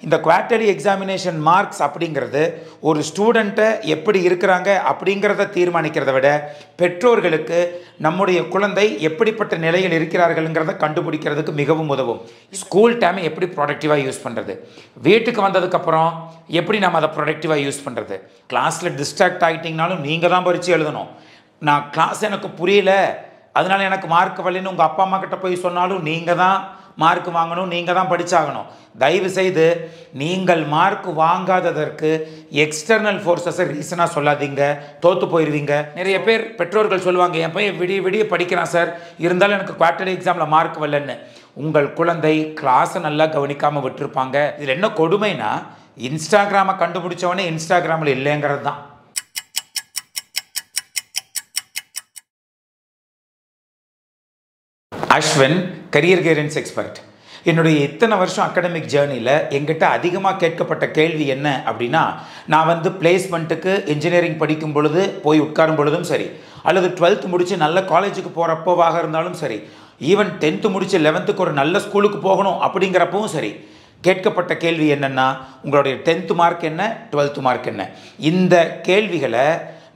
இந்த quarterly examination marks அப்படிங்கிறது ஒரு ஸ்டூடெண்ட்டை எப்படி இருக்கிறாங்க அப்படிங்கிறத தீர்மானிக்கிறத விட பெற்றோர்களுக்கு நம்முடைய குழந்தை எப்படிப்பட்ட நிலையில் இருக்கிறார்கள்ங்கிறத கண்டுபிடிக்கிறதுக்கு மிகவும் உதவும். ஸ்கூல் டைமை எப்படி ப்ரொடக்டிவாக யூஸ் பண்ணுறது, வீட்டுக்கு வந்ததுக்கப்புறம் எப்படி நம்ம அதை ப்ரொடக்டிவாக யூஸ் பண்ணுறது. கிளாஸில் டிஸ்ட்ராக்ட் ஆகிட்டிங்கனாலும் நீங்கள் தான் பரீட்சை எழுதணும். நான் கிளாஸ் எனக்கு புரியல அதனால எனக்கு மார்க் வரலன்னு உங்கள் அப்பா அம்மா கிட்ட போய் சொன்னாலும் நீங்கள் தான் மார்க் வாங்கணும், நீங்கள் தான் படித்தாகணும். தயவு செய்து நீங்கள் மார்க் வாங்காததற்கு எக்ஸ்டர்னல் ஃபோர்ஸஸை ரீசனாக சொல்லாதீங்க, தோற்று போயிடுவீங்க. நிறைய பேர் பெற்றோர்கள் சொல்லுவாங்க, என் பையன் விடிய விடிய படிக்கிறான் சார், இருந்தாலும் எனக்கு குவார்ட்டர்லி எக்ஸாமில் மார்க் வரலன்னு. உங்கள் குழந்தை கிளாஸை நல்லா கவனிக்காமல் விட்டுருப்பாங்க. இதில் என்ன கொடுமைனா, இன்ஸ்டாகிராமை கண்டுபிடிச்சவனே இன்ஸ்டாகிராமில் இல்லைங்கிறது தான். Ashwin, career guidance expert. என்னுடைய இத்தனை வருஷம் அகாடமிக் ஜேர்னியில் எங்கிட்ட அதிகமாக கேட்கப்பட்ட கேள்வி என்ன அப்படின்னா, நான் பிளேஸ்மெண்ட்டுக்கு இன்ஜினியரிங் படிக்கும் பொழுது போய் உட்காரும் பொழுதும் சரி, அல்லது 12th முடித்து நல்ல காலேஜுக்கு போகிறப்போவாக இருந்தாலும் சரி, ஈவன் 10th முடித்து 11th ஒரு நல்ல ஸ்கூலுக்கு போகணும் அப்படிங்கிறப்பவும் சரி, கேட்கப்பட்ட கேள்வி என்னென்னா, உங்களுடைய 10th மார்க் என்ன, 12th மார்க் என்ன. இந்த கேள்விகளை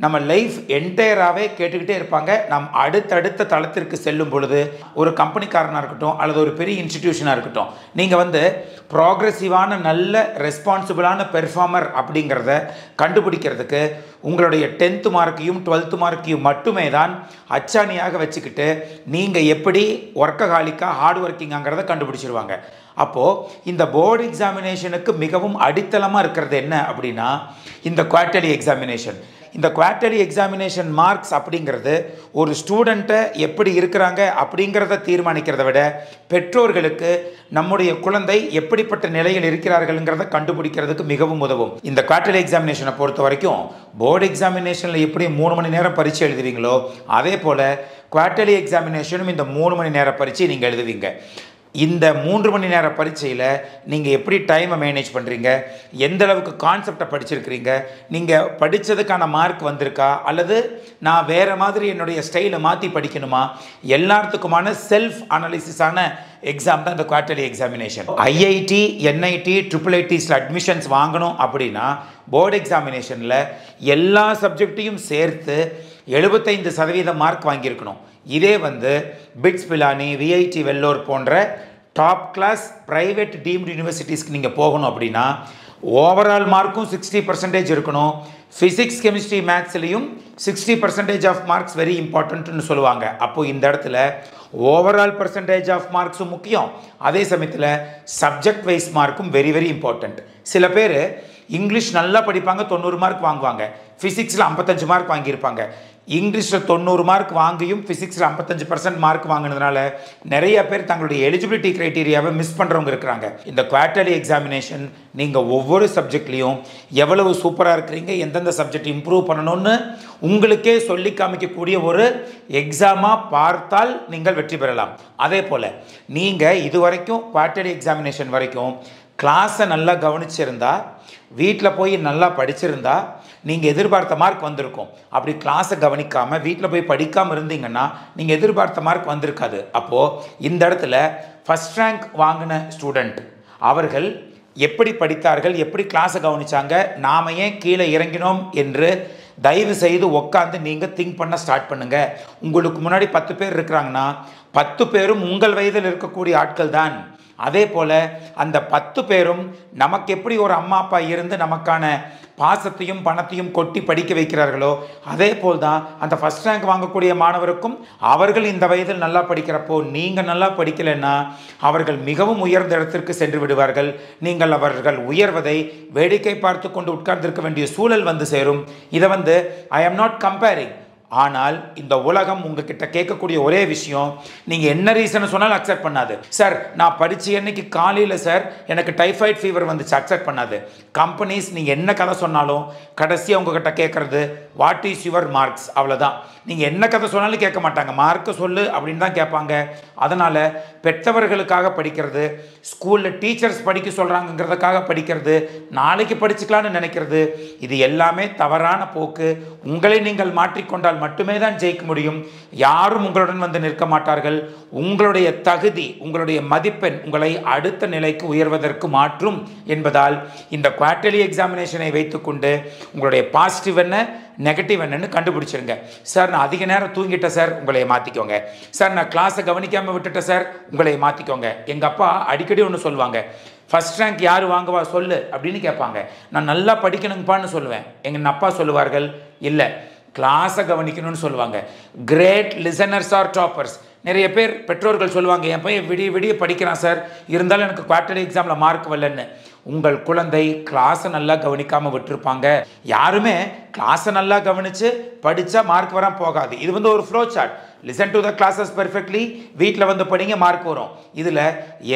நம்ம லைஃப் என்டையராகவே கேட்டுக்கிட்டே இருப்பாங்க. நம் அடுத்தடுத்த தளத்திற்கு செல்லும் பொழுது, ஒரு கம்பெனிக்காரனாக இருக்கட்டும் அல்லது ஒரு பெரிய இன்ஸ்டிடியூஷனாக இருக்கட்டும், நீங்கள் ப்ராக்ரெசிவான நல்ல ரெஸ்பான்சிபிளான பெர்ஃபார்மர் அப்படிங்கிறத கண்டுபிடிக்கிறதுக்கு உங்களுடைய 10th மார்க்கையும் 12th மார்க்கையும் மட்டுமே தான் அச்சாணியாக வச்சுக்கிட்டு நீங்கள் எப்படி ஒர்க்கஹாலிக்காக ஹார்ட் ஒர்க்கிங்காங்கிறத கண்டுபிடிச்சிருவாங்க. அப்போது இந்த போர்டு எக்ஸாமினேஷனுக்கு மிகவும் அடித்தளமாக இருக்கிறது என்ன அப்படின்னா, இந்த குவார்ட்டர்லி எக்ஸாமினேஷன். இந்த குவார்ட்டர்லி எக்ஸாமினேஷன் மார்க்ஸ் அப்படிங்கிறது ஒரு ஸ்டூடெண்ட்டை எப்படி இருக்கிறாங்க அப்படிங்கிறத தீர்மானிக்கிறத விட பெற்றோர்களுக்கு நம்முடைய குழந்தை எப்படிப்பட்ட நிலையில் இருக்கிறார்கள்ங்கிறத கண்டுபிடிக்கிறதுக்கு மிகவும் உதவும். இந்த குவார்ட்டர்லி எக்ஸாமினேஷனை பொறுத்த வரைக்கும் போர்டு எக்ஸாமினேஷனில் எப்படி 3 மணி நேரம் பரீட்சை எழுதுவீங்களோ, அதே போல் குவார்ட்டர்லி எக்ஸாமினேஷனும் இந்த 3 மணி நேர பரீட்சை நீங்கள் எழுதுவீங்க. இந்த 3 மணி நேர பரீட்சையில் நீங்கள் எப்படி டைமை மேனேஜ் பண்ணுறீங்க, எந்த அளவுக்கு கான்செப்டை படிச்சிருக்கிறீங்க, நீங்கள் படித்ததுக்கான மார்க் வந்திருக்கா, அல்லது நான் வேறு மாதிரி என்னுடைய ஸ்டைலை மாற்றி படிக்கணுமா, எல்லாத்துக்குமான செல்ஃப் அனாலிசிஸான எக்ஸாம் தான் இந்த குவார்ட்டர்லி எக்ஸாமினேஷன். ஐஐடி, என்ஐடி, IIITஸில் அட்மிஷன்ஸ் வாங்கணும் அப்படின்னா போர்டு எக்ஸாமினேஷனில் எல்லா சப்ஜெக்டையும் சேர்த்து 75% மார்க் வாங்கியிருக்கணும். இதே பிட்ஸ் பிலானி, விஐடி வெல்லோர் போன்ற டாப் கிளாஸ் ப்ரைவேட் டீம்டு யூனிவர்சிட்டிஸ்க்கு நீங்கள் போகணும் அப்படின்னா ஓவரால் மார்க்கும் 60% இருக்கணும். ஃபிசிக்ஸ், கெமிஸ்ட்ரி, மேக்ஸ்லேயும் 60% ஆஃப் மார்க்ஸ் வெரி இம்பார்ட்டன்ட்னு சொல்லுவாங்க. அப்போது இந்த இடத்துல ஓவரால் பர்சன்டேஜ் ஆஃப் மார்க்ஸும் முக்கியம், அதே சமயத்தில் சப்ஜெக்ட் வைஸ் மார்க்கும் வெரி வெரி இம்பார்ட்டண்ட். சில பேர் இங்கிலீஷ் நல்லா படிப்பாங்க, 90 மார்க் வாங்குவாங்க, ஃபிசிக்ஸில் 55 மார்க் வாங்கியிருப்பாங்க. இங்கிலீஷில் 90 மார்க் வாங்கியும் ஃபிசிக்ஸில் 55% மார்க் வாங்கினதுனால நிறைய பேர் தங்களுடைய எலிஜிபிலிட்டி க்ரைட்டீரியாவை மிஸ் பண்ணுறவங்க இருக்கிறாங்க. இந்த குவார்ட்டர்லி எக்ஸாமினேஷன் நீங்கள் ஒவ்வொரு சப்ஜெக்ட்லேயும் எவ்வளவு சூப்பராக இருக்கிறீங்க, எந்தெந்த சப்ஜெக்ட் இம்ப்ரூவ் பண்ணணும்னு உங்களுக்கே சொல்லி காமிக்கக்கூடிய ஒரு எக்ஸாமாக பார்த்தால் நீங்கள் வெற்றி பெறலாம். அதே போல் நீங்கள் இது வரைக்கும் குவார்ட்டர்லி எக்ஸாமினேஷன் வரைக்கும் கிளாஸை நல்லா கவனிச்சிருந்தா, வீட்டில் போய் நல்லா படிச்சிருந்தா நீங்கள் எதிர்பார்த்த மார்க் வந்திருக்கும். அப்படி கிளாஸை கவனிக்காமல் வீட்டில் போய் படிக்காமல் இருந்தீங்கன்னா நீங்கள் எதிர்பார்த்த மார்க் வந்திருக்காது. அப்போது இந்த இடத்துல ஃபஸ்ட் ரேங்க் வாங்கின ஸ்டூடெண்ட் அவர்கள் எப்படி படித்தார்கள், எப்படி கிளாஸை கவனித்தாங்க, நாம் ஏன் கீழே இறங்கினோம் என்று தயவு செய்து உட்காந்து நீங்கள் திங்க் பண்ண ஸ்டார்ட் பண்ணுங்கள். உங்களுக்கு முன்னாடி 10 பேர் இருக்கிறாங்கன்னா 10 பேரும் உங்கள் வயதில் இருக்கக்கூடிய ஆட்கள் தான். அதே போல் அந்த 10 பேரும் நமக்கு எப்படி ஒரு அம்மா அப்பா இருந்து நமக்கான பாசத்தையும் பணத்தையும் கொட்டி படிக்க வைக்கிறார்களோ, அதே போல் தான் அந்த ஃபஸ்ட் ரேங்க் வாங்கக்கூடிய மாணவருக்கும் அவர்கள் இந்த வயதில் நல்லா படிக்கிறப்போ நீங்கள் நல்லா படிக்கலைன்னா அவர்கள் மிகவும் உயர்ந்த இடத்திற்கு சென்று விடுவார்கள். நீங்கள் அவர்கள் உயர்வதை வேடிக்கை பார்த்து கொண்டு உட்கார்ந்திருக்க வேண்டிய சூழல் சேரும். இதை ஐ ஆம் நாட் கம்பேரிங். ஆனால் இந்த உலகம் உங்ககிட்ட கேட்கக்கூடிய ஒரே விஷயம், நீங்கள் என்ன ரீசனை சொன்னாலும் அக்செப்ட் பண்ணாது. சார் நான் படித்த அன்னைக்கு காலையில் சார் எனக்கு டைஃபாய்டு ஃபீவர் வந்துச்சு, அக்செப்ட் பண்ணாது. கம்பெனிஸ் நீங்கள் என்ன கதை சொன்னாலும் கடைசியாக உங்ககிட்ட கேட்குறது வாட் இஸ் யுவர் மார்க்ஸ், அவ்வளோதான். நீங்கள் என்ன கதை சொன்னாலும் கேட்க மாட்டாங்க, மார்க்கை சொல்லு அப்படின்னு தான் கேட்பாங்க. அதனால் பெற்றவர்களுக்காக படிக்கிறது, ஸ்கூலில் டீச்சர்ஸ் படிக்க சொல்கிறாங்கிறதுக்காக படிக்கிறது, நாளைக்கு படிச்சுக்கலான்னு நினைக்கிறது, இது எல்லாமே தவறான போக்கு. உங்களை நீங்கள் மாற்றிக்கொண்டால் மட்டுமே தான் ஜெயிக்க முடியும். யாரும் உங்களுடன் வந்து நிற்க மாட்டார்கள். உங்களுடைய தகுதி, உங்களுடைய மதிப்பெண் உங்களை அடுத்த நிலைக்கு உயர்வதற்கு மாற்றும் என்பதால் இந்த குவார்ட்டர்லி எக்ஸாமினேஷனை வைத்துக்கொண்டு உங்களுடைய பாசிட்டிவ் என்ன, நெகட்டிவ் என்னன்னு கண்டுபிடிச்சிருங்க. சார் நான் அதிக நேரம் தூங்கிட்டேன் சார், உங்களை மாற்றிக்கோங்க. சார் நான் கிளாஸை கவனிக்காமல் விட்டுட்டேன் சார், உங்களை மாற்றிக்கோங்க. எங்கள் அப்பா அடிக்கடி ஒன்று சொல்லுவாங்க, ஃபஸ்ட் ரேங்க் யார் வாங்குவா சொல்லு அப்படின்னு கேட்பாங்க. நான் நல்லா படிக்கணுங்கப்பான்னு சொல்லுவேன். எங்கள் அப்பா சொல்லுவார்கள், இல்லை கிளாஸை கவனிக்கணும்னு சொல்லுவாங்க. Great listeners are toppers. நிறைய பேர் பெற்றோர்கள் சொல்லுவாங்க, என் பையன் விடிய விடிய படிக்கிறான் சார், இருந்தாலும் எனக்கு குவார்ட்டர்லி எக்ஸாமில் மார்க் வரலன்னு. உங்கள் குழந்தை கிளாஸை நல்லா கவனிக்காமல் விட்டுருப்பாங்க. யாருமே கிளாஸை நல்லா கவனித்து படித்தா மார்க் வர போகாது. இது வந்து ஒரு flow chart. Listen to the classes perfectly, வீட்டில் வந்து படிங்க, மார்க் வரும். இதில்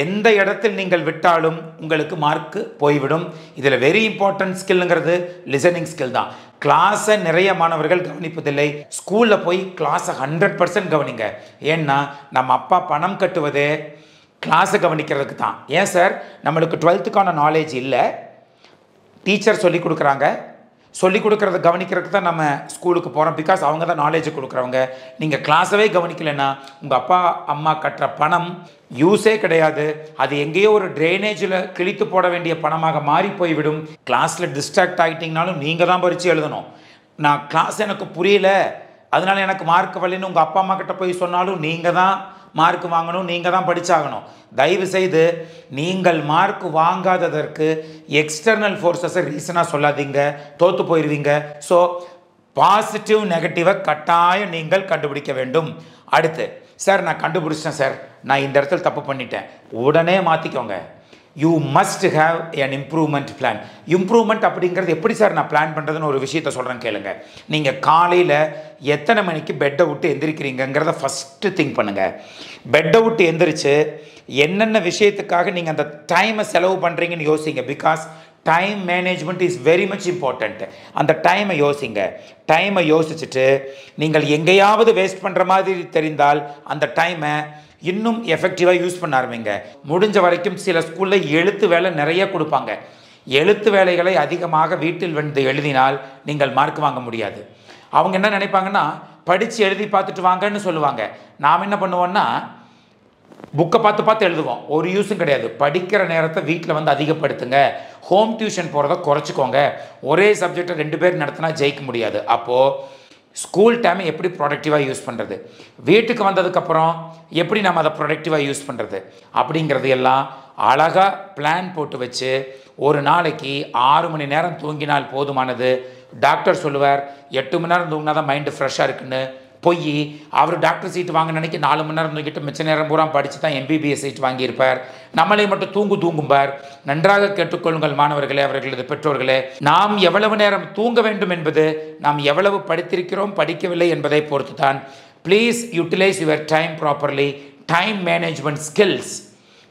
எந்த இடத்தில் நீங்கள் விட்டாலும் உங்களுக்கு மார்க்கு போய்விடும். இதில் வெரி இம்பார்ட்டன்ட் ஸ்கில்லுங்கிறது லிசனிங் ஸ்கில் தான். கிளாஸை நிறைய மாணவர்கள் கவனிப்பதில்லை. ஸ்கூலில் போய் கிளாஸை 100% கவனிங்க. ஏன்னா நம்ம அப்பா பணம் கட்டுவதே கிளாஸை கவனிக்கிறதுக்கு தான். ஏன் சார், நம்மளுக்கு 12th நாலேஜ் இல்லை, டீச்சர் சொல்லி கொடுக்குறாங்க, சொல்லி கொடுக்குறத கவனிக்கிறதுக்கு தான் நம்ம ஸ்கூலுக்கு போகிறோம். பிகாஸ் அவங்க தான் நாலேஜை கொடுக்குறவங்க. நீங்கள் கிளாஸவே கவனிக்கலைன்னா உங்கள் அப்பா அம்மா கட்டுற பணம் யூஸே கிடையாது. அது எங்கேயோ ஒரு ட்ரைனேஜில் கிழித்து போட வேண்டிய பணமாக மாறி போய்விடும். கிளாஸில் டிஸ்ட்ராக்ட் ஆகிட்டிங்கனாலும் நீங்கள் தான் பரிச்சு எழுதணும். நான் கிளாஸ் எனக்கு புரியல, அதனால எனக்கு மார்க் வரலன்னு உங்கள் அப்பா அம்மா கிட்ட போய் சொன்னாலும் நீங்கள் தான் மார்க் வாங்கணும், நீங்கள் தான் படித்தாகணும். தயவு செய்து நீங்கள் மார்க் வாங்காததற்கு எக்ஸ்டர்னல் ஃபோர்ஸஸை ரீசனாக சொல்லாதீங்க, தோற்று போயிடுவீங்க. ஸோ பாசிட்டிவ் நெகட்டிவை கட்டாயம் நீங்கள் கண்டுபிடிக்க வேண்டும். அடுத்து, சார் நான் கண்டுபிடிச்சிட்டேன் சார், நான் இந்த இடத்துல தப்பு பண்ணிட்டேன், உடனே மாற்றிக்கோங்க. You must have an improvement plan. Improvement அப்படிங்கிறது எப்படி சார் நான் பிளான் பண்ணுறதுன்னு ஒரு விஷயத்த சொல்கிறேன் கேளுங்க. நீங்கள் காலையில் எத்தனை மணிக்கு பெட்டை விட்டு எந்திரிக்கிறீங்கிறத ஃபஸ்ட்டு திங்க் பண்ணுங்கள். பெட்டை விட்டு எந்திரிச்சு என்னென்ன விஷயத்துக்காக நீங்கள் அந்த டைமை செலவு பண்ணுறீங்கன்னு யோசிங்க. Because time management is very much important. அந்த டைமை யோசிங்க. டைமை யோசிச்சுட்டு நீங்கள் எங்கேயாவது வேஸ்ட் பண்ணுற மாதிரி தெரிந்தால் அந்த டைமை இன்னும் எஃபெக்டிவாக யூஸ் பண்ண ஆரம்பிங்க. முடிஞ்ச வரைக்கும் சில ஸ்கூலில் எழுத்து வேலை நிறைய கொடுப்பாங்க. எழுத்து வேலைகளை அதிகமாக வீட்டில் வந்து எழுதினால் நீங்கள் மார்க் வாங்க முடியாது. அவங்க என்ன நினைப்பாங்கன்னா, படித்து எழுதி பார்த்துட்டு வாங்கன்னு சொல்லுவாங்க. நாம் என்ன பண்ணுவோன்னா, புக்கை பார்த்து எழுதுவோம், ஒரு யூஸும் கிடையாது. படிக்கிற நேரத்தை வீட்டில் வந்து அதிகப்படுத்துங்க. ஹோம் டியூஷன் போகிறத குறைச்சிக்கோங்க. ஒரே சப்ஜெக்டை 2 பேர் நடத்தினா ஜெயிக்க முடியாது. அப்போது ஸ்கூல் டைமை எப்படி ப்ரொடக்டிவாக யூஸ் பண்ணுறது, வீட்டுக்கு வந்ததுக்கப்புறம் எப்படி நம்ம அதை ப்ரொடக்டிவாக யூஸ் பண்ணுறது அப்படிங்கிறது எல்லாம் அழகாக பிளான் போட்டு வச்சு ஒரு நாளைக்கு 6 மணி நேரம் தூங்கினால் போதுமானது. டாக்டர் சொல்லுவார் 8 மணி நேரம் தூங்கினா தான் மைண்டு ஃப்ரெஷ்ஷாக இருக்குன்னு. போய் அவர் டாக்டர் சீட் வாங்க நினைக்க 4 மணி நேரம் தூங்கிட்டு மிச்ச நேரம் பூரா படித்து தான் MBBS சீட் வாங்கியிருப்பார். நம்மளை மட்டும் தூங்கும்பார். நன்றாக கேட்டுக்கொள்ளுங்கள் மாணவர்களே, அவர்களது பெற்றோர்களே, நாம் எவ்வளவு நேரம் தூங்க வேண்டும் என்பது நாம் எவ்வளவு படித்திருக்கிறோம் படிக்கவில்லை என்பதை பொறுத்து தான். Please utilise your time properly. Time management skills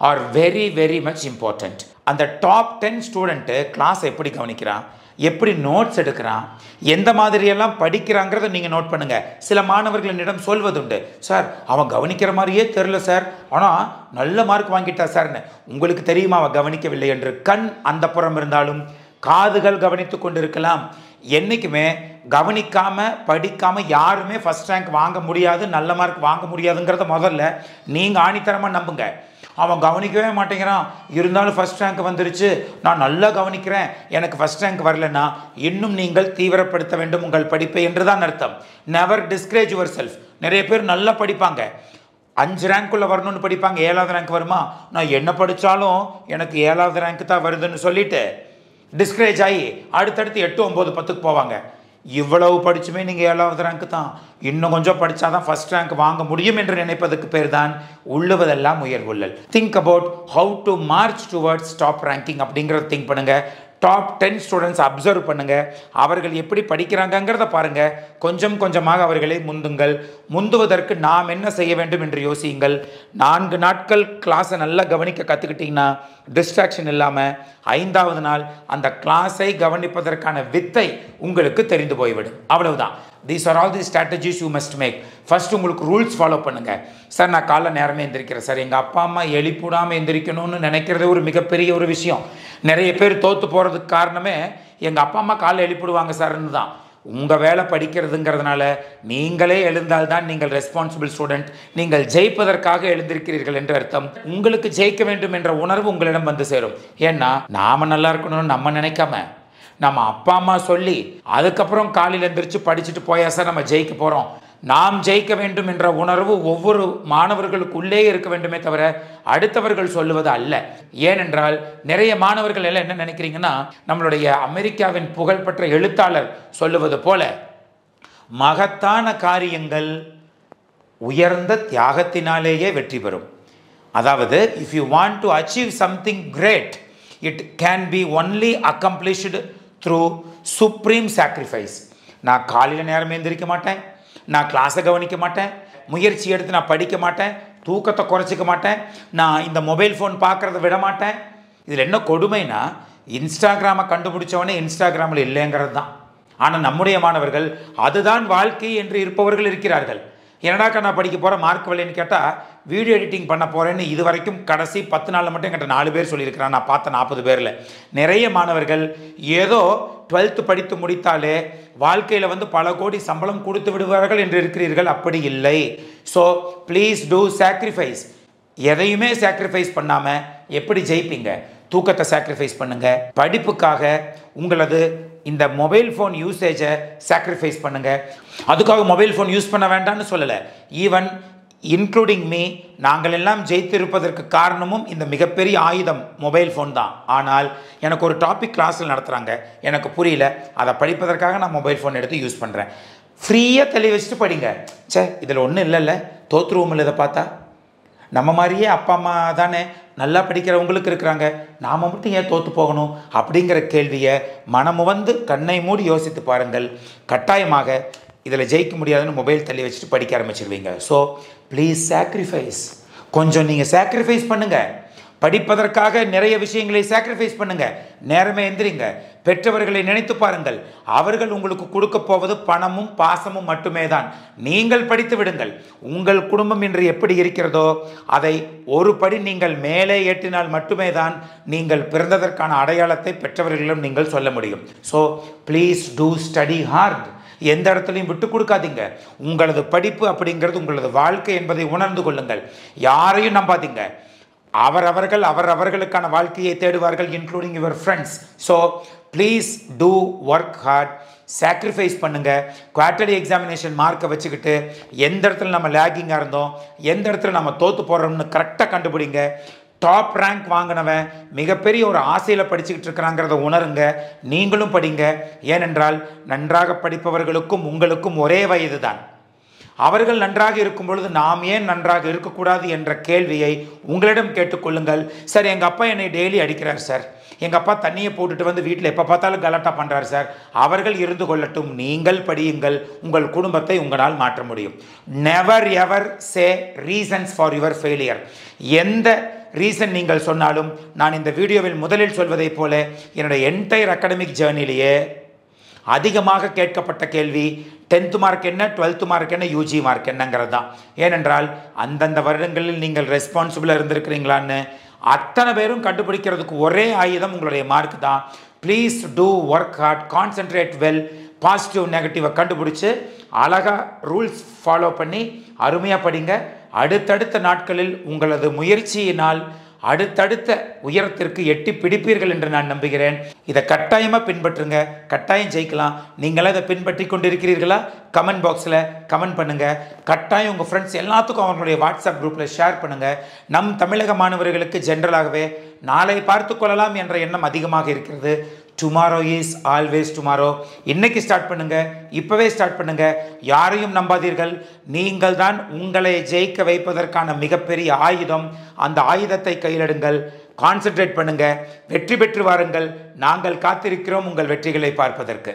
are very very much important. அந்த டாப் 10 ஸ்டூடெண்ட்டு கிளாஸ் எப்படி கவனிக்கிறான், எப்படி நோட்ஸ் எடுக்கிறான், எந்த மாதிரியெல்லாம் படிக்கிறாங்கிறத நீங்கள் நோட் பண்ணுங்கள். சில மாணவர்கள் என்னிடம் சொல்வதுண்டு, சார் அவன் கவனிக்கிற மாதிரியே தெரில சார், ஆனால் நல்ல மார்க் வாங்கிட்டா சார்னு. உங்களுக்கு தெரியுமா அவன் கவனிக்கவில்லை என்று? கண் அந்த புறம் இருந்தாலும் காதுகள் கவனித்து கொண்டு இருக்கலாம். என்றைக்குமே கவனிக்காமல் படிக்காமல் யாருமே ஃபஸ்ட் ரேங்க் வாங்க முடியாது, நல்ல மார்க் வாங்க முடியாதுங்கிறத முதல்ல நீங்கள் ஆணித்தரமாக நம்புங்க. அவன் கவனிக்கவே மாட்டேங்கிறான், இருந்தாலும் ஃபஸ்ட் ரேங்க் வந்துருச்சு, நான் நல்லா கவனிக்கிறேன், எனக்கு ஃபஸ்ட் ரேங்க் வரலன்னா இன்னும் நீங்கள் தீவிரப்படுத்த வேண்டும் உங்கள் படிப்பை என்று தான் அர்த்தம். Never discourage your self. நிறைய பேர் நல்லா படிப்பாங்க, 5 ரேங்க்குள்ளே வரணும்னு படிப்பாங்க, 7வது ரேங்க் வருமா, நான் என்ன படித்தாலும் எனக்கு 7வது ரேங்க் தான் வருதுன்னு சொல்லிட்டு டிஸ்கரேஜ் ஆகி அடுத்தடுத்து 8, 9, 10க்கு போவாங்க. இவ்வளவு படிச்சுமே நீங்கள் 7வது ரேங்க் தான், இன்னும் கொஞ்சம் படித்தா தான் ஃபஸ்ட் ரேங்க் வாங்க முடியும் என்று நினைப்பதுக்கு பேர் தான் உள்ளுவதெல்லாம் உயர்வுள்ளல். Think about how to march towards top ranking அப்படிங்கிறத திங்க் பண்ணுங்கள். டாப் 10 ஸ்டூடெண்ட்ஸ் அப்சர்வ் பண்ணுங்கள், அவர்கள் எப்படி படிக்கிறாங்கங்கிறத பாருங்கள். கொஞ்சம் கொஞ்சமாக அவர்களை முந்துங்கள். முந்துவதற்கு நாம் என்ன செய்ய வேண்டும் என்று யோசியுங்கள். 4 நாட்கள் கிளாஸை நல்லா கவனிக்க கற்றுக்கிட்டிங்கன்னா டிஸ்ட்ராக்ஷன் இல்லாமல் 5வது நாள் அந்த கிளாஸை கவனிப்பதற்கான வித்தை உங்களுக்கு தெரிந்து போய்விடும். அவ்வளவுதான். These are all the strategies you must make. First உங்களுக்கு ரூல்ஸ் ஃபாலோ பண்ணுங்கள். சார் நான் காலைல நேரமே எந்திரிக்கிறேன் சார், எங்கள் அப்பா அம்மா எழுப்பிடாமல் எந்திரிக்கணும்னு நினைக்கிறதே ஒரு மிகப்பெரிய ஒரு விஷயம். நிறைய பேர் தோற்று போகிறதுக்கு காரணமே எங்கள் அப்பா அம்மா காலைல எழுப்பிடுவாங்க சார்னு தான். உங்கள் வேலை படிக்கிறதுங்கிறதுனால நீங்களே எழுந்தால்தான் நீங்கள் ரெஸ்பான்சிபிள் ஸ்டூடெண்ட், நீங்கள் ஜெயிப்பதற்காக எழுந்திருக்கிறீர்கள் என்று அர்த்தம். உங்களுக்கு ஜெயிக்க வேண்டும் என்ற உணர்வு உங்களிடம் வந்து சேரும். ஏன்னா நாம் நல்லா இருக்கணும்னு நம்ம நினைக்காம நம்ம அப்பா அம்மா சொல்லி அதுக்கப்புறம் காலையில் எழுந்திரிச்சு படிச்சுட்டு போயா சார் நம்ம ஜெயிக்க போகிறோம், நாம் ஜெயிக்க வேண்டும் என்ற உணர்வு ஒவ்வொரு மாணவர்களுக்குள்ளே இருக்க வேண்டுமே தவிர அடுத்தவர்கள் சொல்லுவது அல்ல. ஏனென்றால் நிறைய மாணவர்கள் எல்லாம் என்ன நினைக்கிறீங்கன்னா, நம்மளுடைய அமெரிக்காவின் புகழ்பெற்ற எழுத்தாளர் சொல்லுவது போல மகத்தான காரியங்கள் உயர்ந்த தியாகத்தினாலேயே வெற்றி பெறும். அதாவது if you want to achieve something great, it can be only accomplished through supreme sacrifice. நான் காலையில் நேரம் எந்திரிக்க மாட்டேன், நான் கிளாஸை கவனிக்க மாட்டேன், முயற்சி எடுத்து நான் படிக்க மாட்டேன், தூக்கத்தை குறைச்சிக்க மாட்டேன், நான் இந்த மொபைல் ஃபோன் பார்க்குறத விட மாட்டேன். இதில் என்ன கொடுமைனா, இன்ஸ்டாகிராமை கண்டுபிடிச்சவனே இன்ஸ்டாகிராமில் இல்லைங்கிறது தான். ஆனால் நம்முடைய மாணவர்கள் அதுதான் வாழ்க்கை என்று இருப்பவர்கள் இருக்கிறார்கள். என்னடாக்கா நான் படிக்க போகிறேன், மார்க் வரலைன்னு கேட்டால் வீடியோ எடிட்டிங் பண்ண போகிறேன்னு இது வரைக்கும் கடைசி 10 நாளில் மட்டும் என்கிட்ட 4 பேர் சொல்லியிருக்கிறான். நான் பார்த்த 40 பேரில் நிறைய மாணவர்கள் ஏதோ 12th படித்து முடித்தாலே வாழ்க்கையில் வந்து பல கோடி சம்பளம் கொடுத்து விடுவார்கள் என்று இருக்கிறீர்கள். அப்படி இல்லை. So please two sacrifice. எதையுமே சாக்ரிஃபைஸ் பண்ணாமல் எப்படி ஜெயிப்பீங்க? தூக்கத்தை சாக்ரிஃபைஸ் பண்ணுங்கள், படிப்புக்காக உங்களது இந்த மொபைல் ஃபோன் யூசேஜை சாக்ரிஃபைஸ் பண்ணுங்கள். அதுக்காக மொபைல் ஃபோன் யூஸ் பண்ண வேண்டாம்னு சொல்லலை. ஈவன் இன்க்ளூடிங் மீ, நாங்கள் எல்லாம் ஜெயித்திருப்பதற்கு காரணமும் இந்த மிகப்பெரிய ஆயுதம் மொபைல் ஃபோன் தான். ஆனால் எனக்கு ஒரு டாபிக் கிளாஸில் நடத்துகிறாங்க, எனக்கு புரியல, அதை படிப்பதற்காக நான் மொபைல் ஃபோன் எடுத்து யூஸ் பண்ணுறேன். ஃப்ரீயாக தெளிய வச்சுட்டு படிங்க. இதில் ஒன்றும் இல்லைல்ல, தோற்றுருவோம் இல்லை. இதை பார்த்தா நம்ம மாதிரியே அப்பா அம்மா தானே நல்லா படிக்கிறவங்களுக்கு இருக்கிறாங்க, நாம் மட்டும் ஏன் தோற்று போகணும் அப்படிங்கிற கேள்வியை மனமுவந்து கண்ணை மூடி யோசித்து பாருங்கள். கட்டாயமாக இதில் ஜெயிக்க முடியாதுன்னு மொபைல் தள்ளி வச்சுட்டு படிக்க ஆரம்பிச்சிருவீங்க. So please sacrifice. கொஞ்சம் நீங்கள் சாக்ரிஃபைஸ் பண்ணுங்கள். படிப்பதற்காக நிறைய விஷயங்களை சாக்ரிஃபைஸ் பண்ணுங்கள். நேரமே எந்திரிங்க. பெற்றவர்களை நினைத்து பாருங்கள். அவர்கள் உங்களுக்கு கொடுக்க போவது பணமும் பாசமும் மட்டுமே தான். நீங்கள் படித்து விடுங்கள். உங்கள் குடும்பம் இன்று எப்படி இருக்கிறதோ அதை ஒரு படி நீங்கள் மேலே ஏற்றினால் மட்டுமே தான் நீங்கள் பிறந்ததற்கான அடையாளத்தை பெற்றவர்களிடம் நீங்கள் சொல்ல முடியும். So please two study hard. எந்த இடத்துலையும் விட்டு கொடுக்காதீங்க. உங்களது படிப்பு அப்படிங்கிறது உங்களது வாழ்க்கை என்பதை உணர்ந்து கொள்ளுங்கள். யாரையும் நம்பாதீங்க. அவர்களுக்கான வாழ்க்கையை தேடுவார்கள், including your friends. So please do work hard. Sacrifice பண்ணுங்கள். குவார்ட்டர்லி எக்ஸாமினேஷன் மார்க்கை வச்சுக்கிட்டு எந்த இடத்துல நம்ம லேகிங்காக இருந்தோம், எந்த இடத்துல நம்ம தோற்று போடுறோம்னு கரெக்டாக கண்டுபிடிங்க. டாப் ரேங்க் வாங்கினவன் மிகப்பெரிய ஒரு ஆசையில் படிச்சுக்கிட்டு இருக்கிறாங்கிறத உணருங்க. நீங்களும் படிங்க. ஏனென்றால் நன்றாக படிப்பவர்களுக்கும் உங்களுக்கும் ஒரே வயது தான். அவர்கள் நன்றாக இருக்கும் பொழுது நாம் ஏன் நன்றாக இருக்கக்கூடாது என்ற கேள்வியை உங்களிடம் கேட்டுக்கொள்ளுங்கள். சார், எங்கள் அப்பா என்னை டெய்லி அடிக்கிறார் சார், எங்கள் அப்பா தண்ணியை போட்டுட்டு வந்து வீட்டில் எப்போ பார்த்தாலும் கலாட்டா பண்ணுறாரு சார். அவர்கள் இருந்து கொள்ளட்டும், நீங்கள் படியுங்கள். உங்கள் குடும்பத்தை உங்களால் மாற்ற முடியும். Never ever say reasons for your failure. எந்த ரீசன் நீங்கள் சொன்னாலும், நான் இந்த வீடியோவில் முதலில் சொல்வதைப் போல என்னுடைய என்டையர் அகாடமிக் ஜேர்னிலேயே அதிகமாக கேட்கப்பட்ட கேள்வி 10th மார்க் என்ன, 12th மார்க் என்ன, யூஜி மார்க் என்னங்கிறது தான். ஏனென்றால் அந்தந்த வருடங்களில் நீங்கள் ரெஸ்பான்சிபிளாக இருந்திருக்கிறீங்களான்னு அத்தனை பேரும் கண்டுபிடிக்கிறதுக்கு ஒரே ஆயுதம் உங்களுடைய மார்க் தான். Please do work hard, concentrate well. Positive நெகட்டிவை கண்டுபிடிச்சி அழகாக ரூல்ஸ் ஃபாலோ பண்ணி அருமையாக படிங்க. அடுத்தடுத்த நாட்களில் உங்களது முயற்சியினால் அடுத்தடுத்த உயரத்திற்கு எட்டி பிடிப்பீர்கள் என்று நான் நம்புகிறேன். இதை கட்டாயமாக பின்பற்றுங்க. கட்டாயம் ஜெயிக்கலாம். நீங்களாம் இதை பின்பற்றி கொண்டிருக்கிறீர்களா? கமெண்ட் பாக்ஸில் கமெண்ட் பண்ணுங்கள். கட்டாயம் உங்கள் ஃப்ரெண்ட்ஸ் எல்லாத்துக்கும் அவங்களுடைய வாட்ஸ்அப் குரூப்பில் ஷேர் பண்ணுங்கள். நம் தமிழக மாணவர்களுக்கு ஜென்ரலாகவே நாளை பார்த்து கொள்ளலாம் என்ற எண்ணம் அதிகமாக இருக்கிறது. Tomorrow is always tomorrow. இன்னைக்கு ஸ்டார்ட் பண்ணுங்க, இப்போவே ஸ்டார்ட் பண்ணுங்க. யாரையும் நம்பாதீர்கள். நீங்கள் தான் உங்களை ஜெயிக்க வைப்பதற்கான மிகப்பெரிய ஆயுதம். அந்த ஆயுதத்தை கையிலெடுங்கள். கான்சென்ட்ரேட் பண்ணுங்க. வெற்றி பெற்று வாருங்கள். நாங்கள் காத்திருக்கிறோம் உங்கள் வெற்றிகளை பார்ப்பதற்கு.